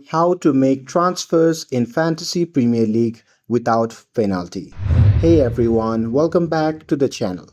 how to make transfers in Fantasy Premier League without penalty. Hey everyone, welcome back to the channel.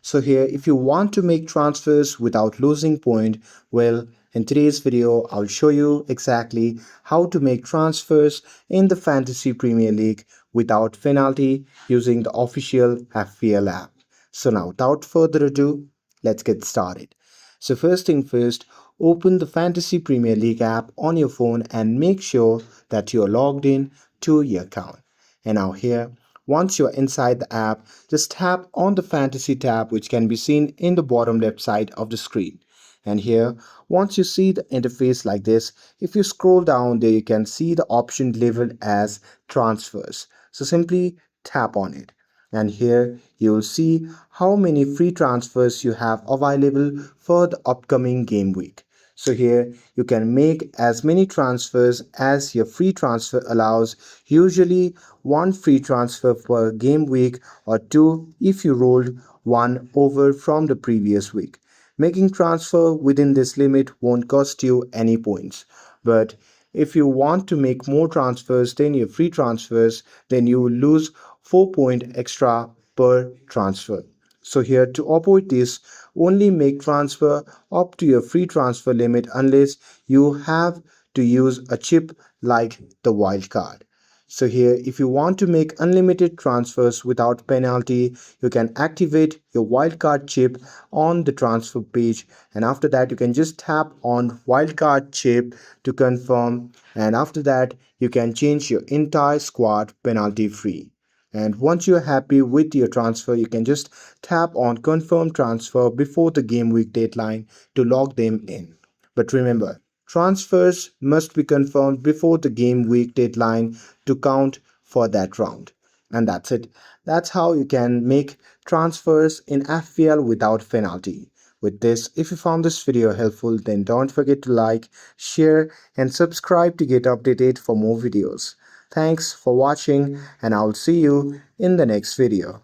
So here, if you want to make transfers without losing point, well, in today's video, I'll show you exactly how to make transfers in the Fantasy Premier League without penalty using the official FPL app. So now, without further ado, let's get started. So first thing first, open the Fantasy Premier League app on your phone and make sure that you're logged in to your account. And now here, once you're inside the app, just tap on the Fantasy tab which can be seen in the bottom left side of the screen. And here, once you see the interface like this, if you scroll down there, you can see the option labeled as transfers. So simply tap on it. And here you will see how many free transfers you have available for the upcoming game week. So here you can make as many transfers as your free transfer allows, usually one free transfer per game week or two if you rolled one over from the previous week. Making transfer within this limit won't cost you any points. But if you want to make more transfers than your free transfers, then you will lose 4 point extra per transfer. So here to avoid this, only make transfer up to your free transfer limit unless you have to use a chip like the wildcard. So here, if you want to make unlimited transfers without penalty, you can activate your wildcard chip on the transfer page, and after that you can just tap on wildcard chip to confirm, and after that you can change your entire squad penalty free. And once you're happy with your transfer, you can just tap on confirm transfer before the game week deadline to log them in. But remember, transfers must be confirmed before the game week deadline to count for that round. And that's it. That's how you can make transfers in FPL without penalty. With this, if you found this video helpful, then don't forget to like, share, and subscribe to get updated for more videos. Thanks for watching, and I'll see you in the next video.